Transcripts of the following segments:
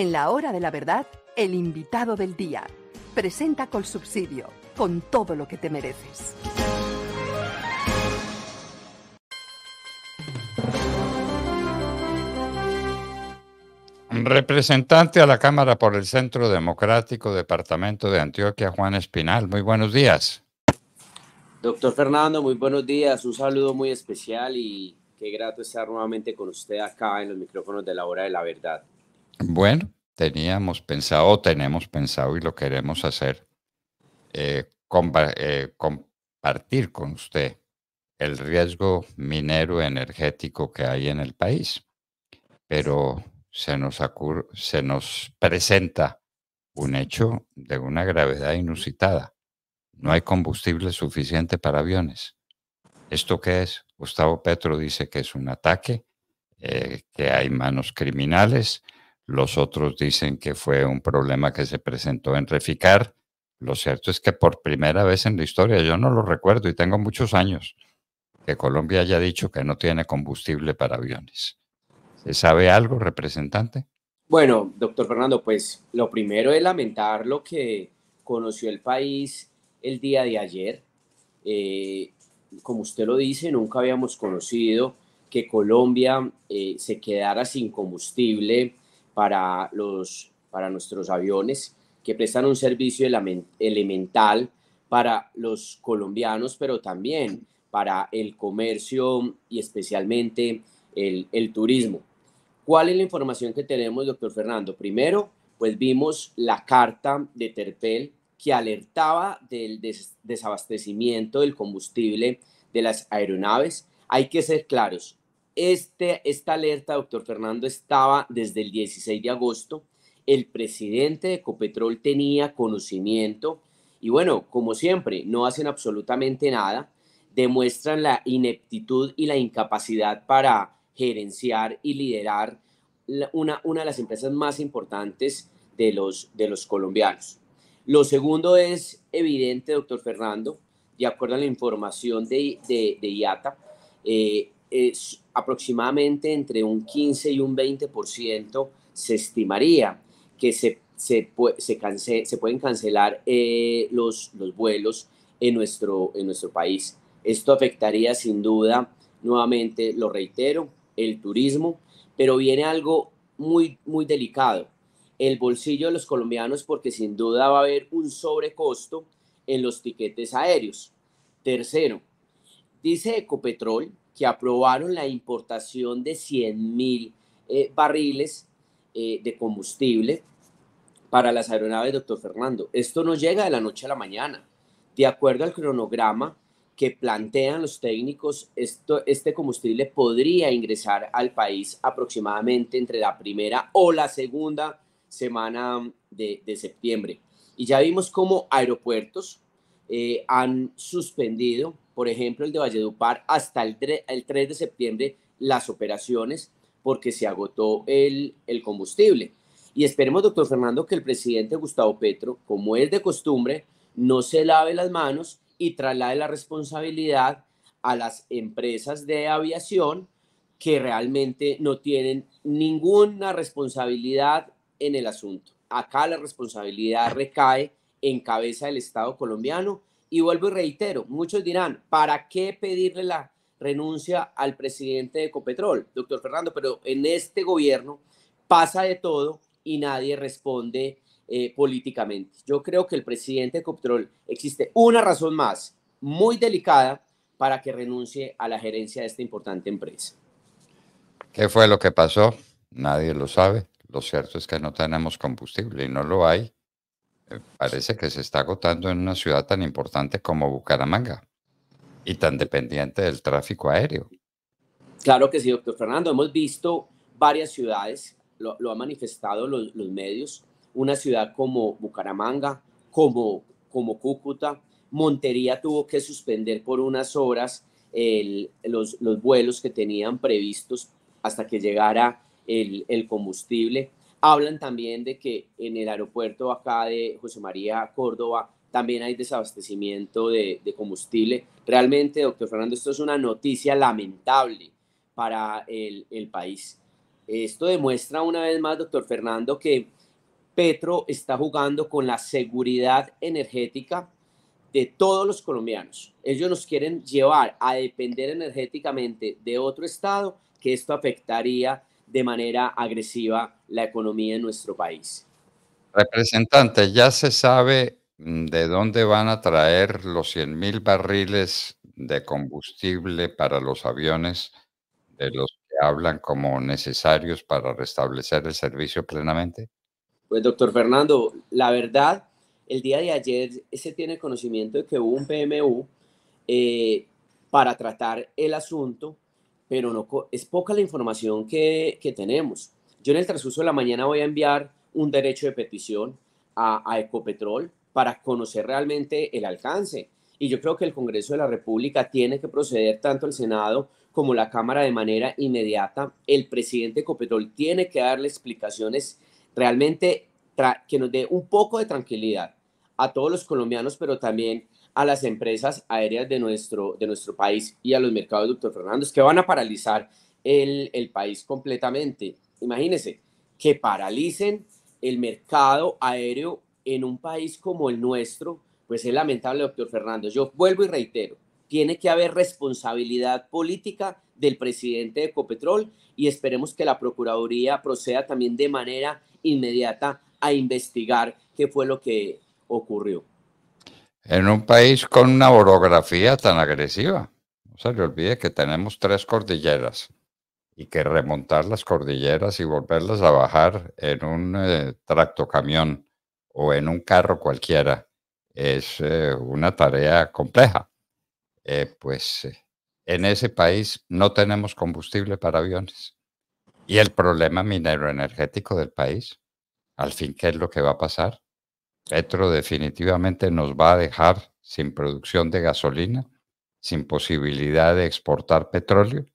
En la hora de la verdad, el invitado del día. Presenta Colsubsidio, con todo lo que te mereces. Representante a la Cámara por el Centro Democrático, Departamento de Antioquia, Juan Espinal. Muy buenos días. Doctor Fernando, muy buenos días. Un saludo muy especial y qué grato estar nuevamente con usted acá en los micrófonos de la hora de la verdad. Bueno, tenemos pensado y lo queremos hacer, compartir con usted el riesgo minero energético que hay en el país. Pero se nos presenta un hecho de una gravedad inusitada. No hay combustible suficiente para aviones. ¿Esto qué es? Gustavo Petro dice que es un ataque, que hay manos criminales. Los otros dicen que fue un problema que se presentó en Reficar. Lo cierto es que por primera vez en la historia, yo no lo recuerdo y tengo muchos años, que Colombia haya dicho que no tiene combustible para aviones. ¿Se sabe algo, representante? Bueno, doctor Fernando, pues lo primero es lamentar lo que conoció el país el día de ayer. Eh, Como usted lo dice, nunca habíamos conocido que Colombia se quedara sin combustible para nuestros aviones, que prestan un servicio elemental para los colombianos, pero también para el comercio y especialmente el turismo. ¿Cuál es la información que tenemos, doctor Fernando? Primero, pues vimos la carta de Terpel que alertaba del desabastecimiento del combustible de las aeronaves. Hay que ser claros, esta alerta, doctor Fernando, estaba desde el 16 de agosto. El presidente de Ecopetrol tenía conocimiento y bueno, como siempre, no hacen absolutamente nada, demuestran la ineptitud y la incapacidad para gerenciar y liderar una de las empresas más importantes de los colombianos. Lo segundo es evidente, doctor Fernando, de acuerdo a la información de IATA, es aproximadamente entre un 15 y un 20% se estimaría que se pueden cancelar los vuelos en nuestro país. Esto afectaría sin duda, nuevamente lo reitero, el turismo, pero viene algo muy, muy delicado, el bolsillo de los colombianos, porque sin duda va a haber un sobrecosto en los tiquetes aéreos. Tercero, dice Ecopetrol que aprobaron la importación de 100.000 barriles de combustible para las aeronaves, doctor Fernando. Esto no llega de la noche a la mañana. De acuerdo al cronograma que plantean los técnicos, este combustible podría ingresar al país aproximadamente entre la primera o la segunda semana de septiembre. Y ya vimos cómo aeropuertos han suspendido, por ejemplo, el de Valledupar hasta el 3 de septiembre las operaciones porque se agotó el combustible. Y esperemos, doctor Fernando, que el presidente Gustavo Petro, como es de costumbre, no se lave las manos y traslade la responsabilidad a las empresas de aviación que realmente no tienen ninguna responsabilidad en el asunto. Acá la responsabilidad recae en cabeza del Estado colombiano y vuelvo y reitero, muchos dirán, ¿para qué pedirle la renuncia al presidente de Ecopetrol, doctor Fernando? Pero en este gobierno pasa de todo y nadie responde políticamente. Yo creo que el presidente de Ecopetrol, existe una razón más muy delicada para que renuncie a la gerencia de esta importante empresa. ¿Qué fue lo que pasó? Nadie lo sabe. Lo cierto es que no tenemos combustible y no lo hay. Parece que se está agotando en una ciudad tan importante como Bucaramanga y tan dependiente del tráfico aéreo. Claro que sí, doctor Fernando. Hemos visto varias ciudades, lo han manifestado los medios, una ciudad como Bucaramanga, como Cúcuta. Montería tuvo que suspender por unas horas los vuelos que tenían previstos hasta que llegara el combustible. Hablan también de que en el aeropuerto acá de José María Córdoba también hay desabastecimiento de combustible. Realmente, doctor Fernando, esto es una noticia lamentable para el país. Esto demuestra una vez más, doctor Fernando, que Petro está jugando con la seguridad energética de todos los colombianos. Ellos nos quieren llevar a depender energéticamente de otro estado, que esto afectaría de manera agresiva la economía en nuestro país. Representante, ¿ya se sabe de dónde van a traer los 100.000 barriles de combustible para los aviones de los que hablan como necesarios para restablecer el servicio plenamente? Pues, doctor Fernando, la verdad, el día de ayer se tiene conocimiento de que hubo un PMU para tratar el asunto, pero no, es poca la información que tenemos. Yo en el transcurso de la mañana voy a enviar un derecho de petición a Ecopetrol para conocer realmente el alcance. Y yo creo que el Congreso de la República tiene que proceder, tanto el Senado como la Cámara, de manera inmediata. El presidente de Ecopetrol tiene que darle explicaciones realmente que nos dé un poco de tranquilidad a todos los colombianos, pero también a las empresas aéreas de nuestro país y a los mercados, doctor Fernando, que van a paralizar el país completamente. Imagínense que paralicen el mercado aéreo en un país como el nuestro, pues es lamentable, doctor Fernando. Yo vuelvo y reitero, tiene que haber responsabilidad política del presidente de Ecopetrol y esperemos que la Procuraduría proceda también de manera inmediata a investigar qué fue lo que ocurrió. En un país con una orografía tan agresiva, no se le olvide que tenemos 3 cordilleras y que remontar las cordilleras y volverlas a bajar en un tractocamión o en un carro cualquiera es una tarea compleja. En ese país no tenemos combustible para aviones. Y el problema minero energético del país, al fin, ¿qué es lo que va a pasar? Petro definitivamente nos va a dejar sin producción de gasolina, sin posibilidad de exportar petróleo.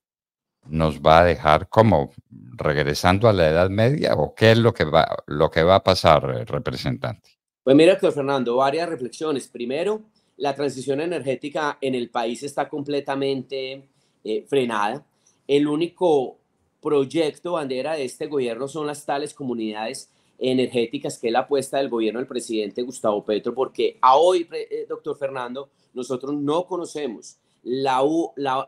¿Nos va a dejar como regresando a la Edad Media o qué es lo que va a pasar, representante? Pues mira, doctor Fernando, varias reflexiones. Primero, la transición energética en el país está completamente frenada. El único proyecto bandera de este gobierno son las tales comunidades energéticas, que es la apuesta del gobierno del presidente Gustavo Petro, porque a hoy, doctor Fernando, nosotros no conocemos la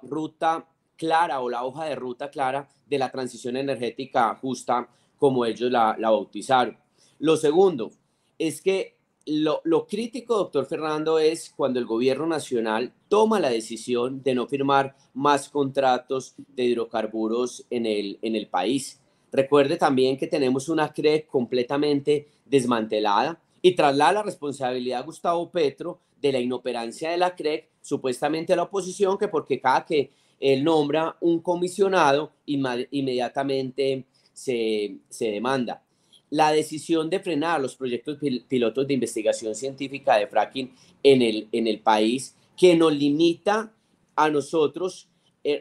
ruta clara o la hoja de ruta clara de la transición energética justa, como ellos la bautizaron. Lo segundo es que lo crítico, doctor Fernando, es cuando el gobierno nacional toma la decisión de no firmar más contratos de hidrocarburos en el país. Recuerde también que tenemos una CREC completamente desmantelada y traslada la responsabilidad a Gustavo Petro de la inoperancia de la CREC, supuestamente a la oposición, que porque cada que él nombra un comisionado, inmediatamente se demanda. La decisión de frenar los proyectos pilotos de investigación científica de fracking en el país, que nos limita a nosotros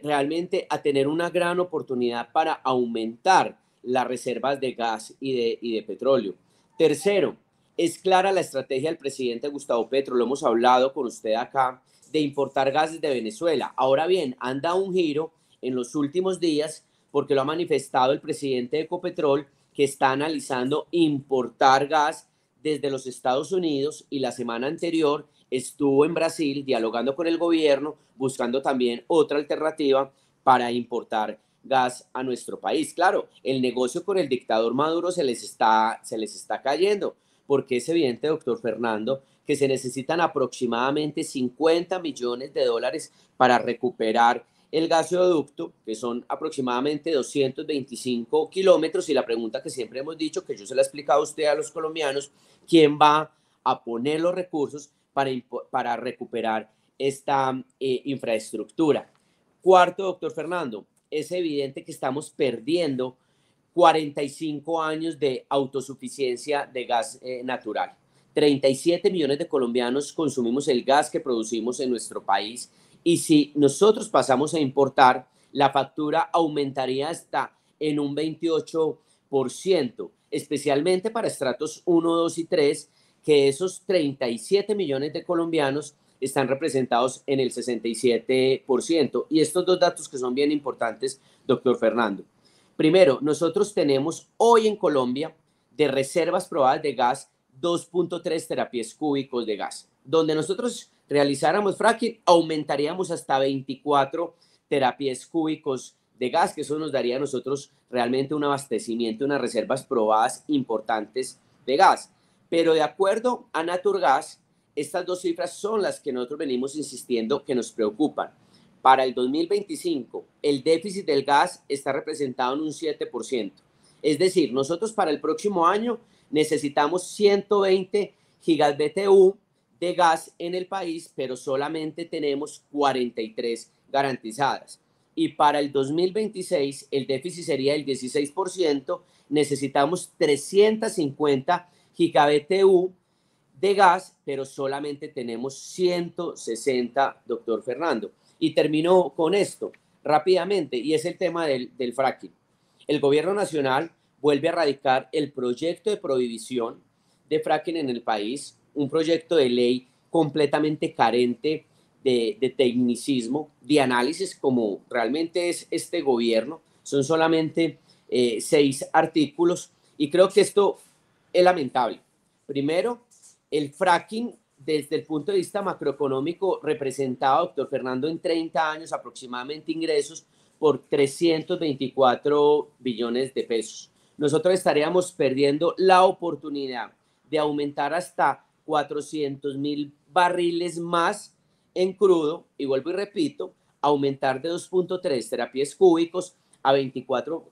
realmente a tener una gran oportunidad para aumentar las reservas de gas y de petróleo. Tercero, es clara la estrategia del presidente Gustavo Petro, lo hemos hablado con usted acá, de importar gases de Venezuela. Ahora bien, han dado un giro en los últimos días, porque lo ha manifestado el presidente de Ecopetrol, que está analizando importar gas desde los Estados Unidos, y la semana anterior estuvo en Brasil dialogando con el gobierno, buscando también otra alternativa para importar gas a nuestro país. Claro, el negocio con el dictador Maduro se les está cayendo, porque es evidente, doctor Fernando, que se necesitan aproximadamente 50 millones de dólares para recuperar el gasoducto, que son aproximadamente 225 kilómetros, y la pregunta que siempre hemos dicho, que yo se la he explicado a usted, a los colombianos, ¿quién va a poner los recursos para recuperar esta infraestructura? Cuarto, doctor Fernando, es evidente que estamos perdiendo 45 años de autosuficiencia de gas natural. 37 millones de colombianos consumimos el gas que producimos en nuestro país, y si nosotros pasamos a importar, la factura aumentaría hasta en un 28%, especialmente para estratos 1, 2 y 3, que esos 37 millones de colombianos están representados en el 67%. Y estos dos datos que son bien importantes, doctor Fernando. Primero, nosotros tenemos hoy en Colombia de reservas probadas de gas 2.3 terapias cúbicos de gas. Donde nosotros realizáramos fracking, aumentaríamos hasta 24 terapias cúbicos de gas, que eso nos daría a nosotros realmente un abastecimiento, unas reservas probadas importantes de gas. Pero de acuerdo a Naturgas, estas dos cifras son las que nosotros venimos insistiendo que nos preocupan. Para el 2025, el déficit del gas está representado en un 7%. Es decir, nosotros para el próximo año necesitamos 120 gigas-BTU de gas en el país, pero solamente tenemos 43 garantizadas. Y para el 2026 el déficit sería el 16%, necesitamos 350 giga-BTU de gas, pero solamente tenemos 160, doctor Fernando. Y termino con esto rápidamente, y es el tema del fracking. El gobierno nacional vuelve a radicar el proyecto de prohibición de fracking en el país, un proyecto de ley completamente carente de tecnicismo, de análisis, como realmente es este gobierno. Son solamente 6 artículos, y creo que esto es lamentable. Primero, el fracking desde el punto de vista macroeconómico representaba, doctor Fernando, en 30 años aproximadamente ingresos por 324 billones de pesos. Nosotros estaríamos perdiendo la oportunidad de aumentar hasta 400,000 barriles más en crudo, y vuelvo y repito, aumentar de 2.3 terapias cúbicos a 24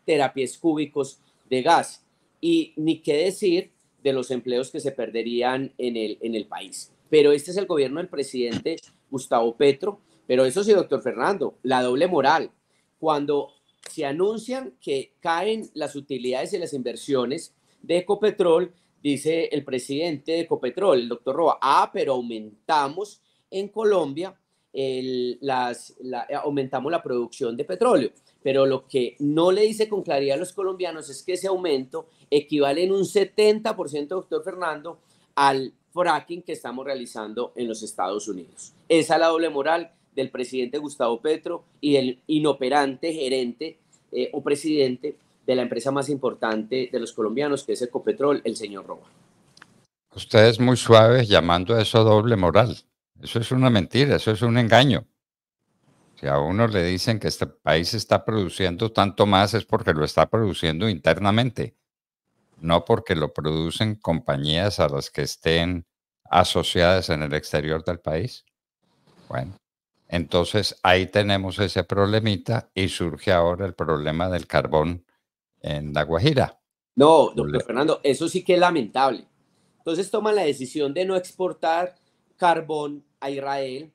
terapias cúbicos de gas. Y ni qué decir de los empleos que se perderían en el país. Pero este es el gobierno del presidente Gustavo Petro. Pero eso sí, doctor Fernando, la doble moral. Cuando se anuncian que caen las utilidades y las inversiones de Ecopetrol, dice el presidente de Ecopetrol, el doctor Roa, pero aumentamos en Colombia, aumentamos la producción de petróleo. Pero lo que no le dice con claridad a los colombianos es que ese aumento equivale en un 70%, doctor Fernando, al fracking que estamos realizando en los Estados Unidos. Esa es la doble moral del presidente Gustavo Petro y del inoperante gerente o presidente de la empresa más importante de los colombianos, que es Ecopetrol, el señor Roa. Usted es muy suave llamando a eso doble moral. Eso es una mentira, eso es un engaño. Si a uno le dicen que este país está produciendo tanto más, es porque lo está produciendo internamente, no porque lo producen compañías a las que estén asociadas en el exterior del país. Bueno, entonces ahí tenemos ese problemita, y surge ahora el problema del carbón en La Guajira. No, doctor Fernando, eso sí que es lamentable. Entonces toman la decisión de no exportar carbón a Israel,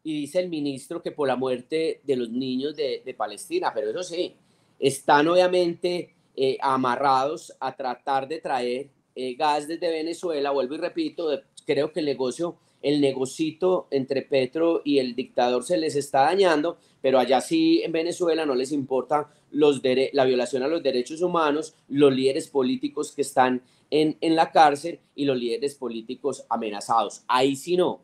y dice el ministro que por la muerte de los niños de Palestina, pero eso sí, están obviamente amarrados a tratar de traer gas desde Venezuela. Vuelvo y repito, creo que el negocito entre Petro y el dictador se les está dañando, pero allá sí en Venezuela no les importa la violación a los derechos humanos, los líderes políticos que están en la cárcel y los líderes políticos amenazados. Ahí sí no.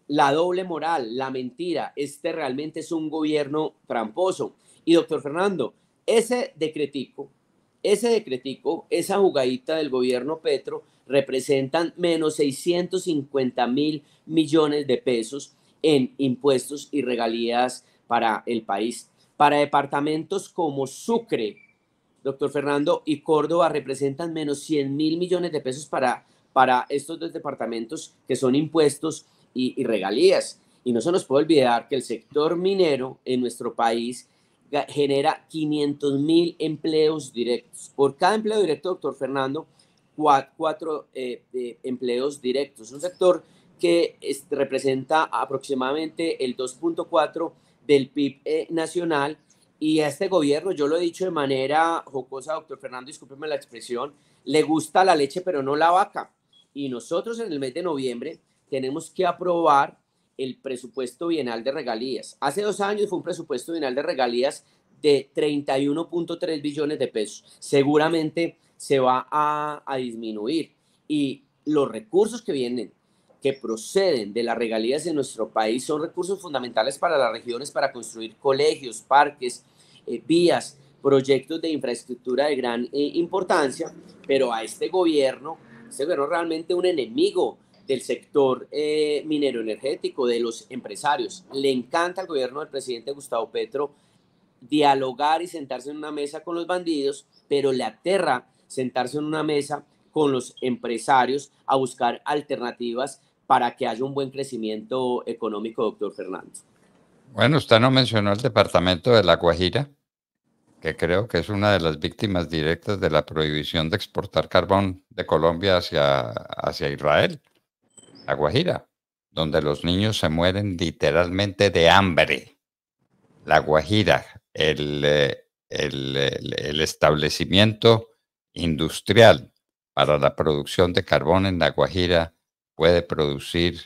La doble moral, la mentira, realmente es un gobierno tramposo. Y doctor Fernando, ese decretico, esa jugadita del gobierno Petro representan menos 650,000 millones de pesos en impuestos y regalías para el país. Para departamentos como Sucre, doctor Fernando, y Córdoba representan menos 100,000 millones de pesos para estos dos departamentos, que son impuestos y regalías. Y no se nos puede olvidar que el sector minero en nuestro país genera 500,000 empleos directos. Por cada empleo directo, doctor Fernando, 4 empleos directos. Un sector que representa aproximadamente el 2.4 del PIB nacional. Y a este gobierno, yo lo he dicho de manera jocosa, doctor Fernando, discúlpeme la expresión, le gusta la leche pero no la vaca. Y nosotros en el mes de noviembre tenemos que aprobar el presupuesto bienal de regalías. Hace 2 años fue un presupuesto bienal de regalías de 31.3 billones de pesos. Seguramente se va a disminuir. Y los recursos que proceden de las regalías en nuestro país son recursos fundamentales para las regiones, para construir colegios, parques, vías, proyectos de infraestructura de gran importancia, pero a este gobierno realmente un enemigo del sector minero energético, de los empresarios. Le encanta al gobierno del presidente Gustavo Petro dialogar y sentarse en una mesa con los bandidos, pero le aterra sentarse en una mesa con los empresarios a buscar alternativas para que haya un buen crecimiento económico, doctor Fernando. Bueno, usted no mencionó el departamento de La Guajira, que creo que es una de las víctimas directas de la prohibición de exportar carbón de Colombia hacia Israel. La Guajira, donde los niños se mueren literalmente de hambre. La Guajira, el establecimiento industrial para la producción de carbón en La Guajira puede producir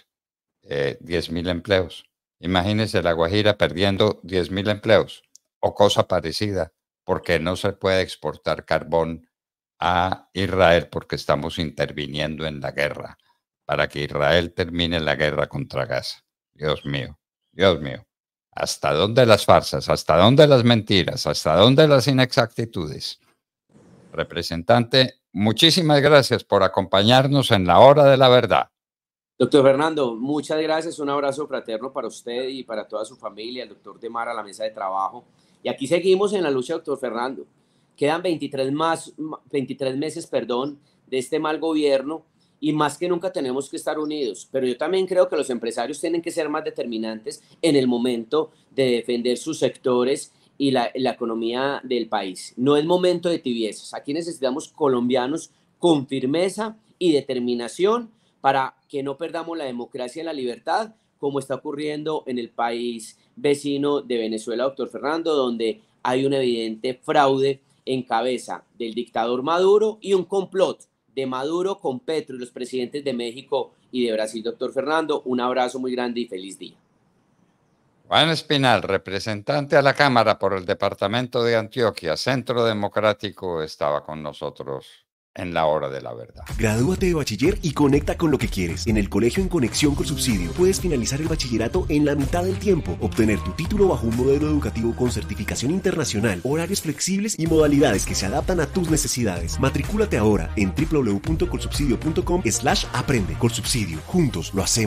10.000 empleos. Imagínense La Guajira perdiendo 10.000 empleos o cosa parecida, porque no se puede exportar carbón a Israel porque estamos interviniendo en la guerra para que Israel termine la guerra contra Gaza. Dios mío, Dios mío. ¿Hasta dónde las farsas? ¿Hasta dónde las mentiras? ¿Hasta dónde las inexactitudes? Representante, muchísimas gracias por acompañarnos en la hora de la verdad. Doctor Fernando, muchas gracias. Un abrazo fraterno para usted y para toda su familia, el doctor Demar a la mesa de trabajo. Y aquí seguimos en la lucha, doctor Fernando. Quedan 23 meses de este mal gobierno y más que nunca tenemos que estar unidos. Pero yo también creo que los empresarios tienen que ser más determinantes en el momento de defender sus sectores y la economía del país. No es momento de tibiezas. Aquí necesitamos colombianos con firmeza y determinación para que no perdamos la democracia y la libertad, como está ocurriendo en el país vecino de Venezuela, doctor Fernando, donde hay un evidente fraude en cabeza del dictador Maduro y un complot de Maduro con Petro y los presidentes de México y de Brasil. Doctor Fernando, un abrazo muy grande y feliz día. Juan Espinal, representante a la Cámara por el Departamento de Antioquia, Centro Democrático, estaba con nosotros en la hora de la verdad. Gradúate de bachiller y conecta con lo que quieres. En el Colegio en Conexión Colsubsidio puedes finalizar el bachillerato en la mitad del tiempo, obtener tu título bajo un modelo educativo con certificación internacional, horarios flexibles y modalidades que se adaptan a tus necesidades. Matricúlate ahora en www.colsubsidio.com/aprende. Colsubsidio, juntos lo hacemos.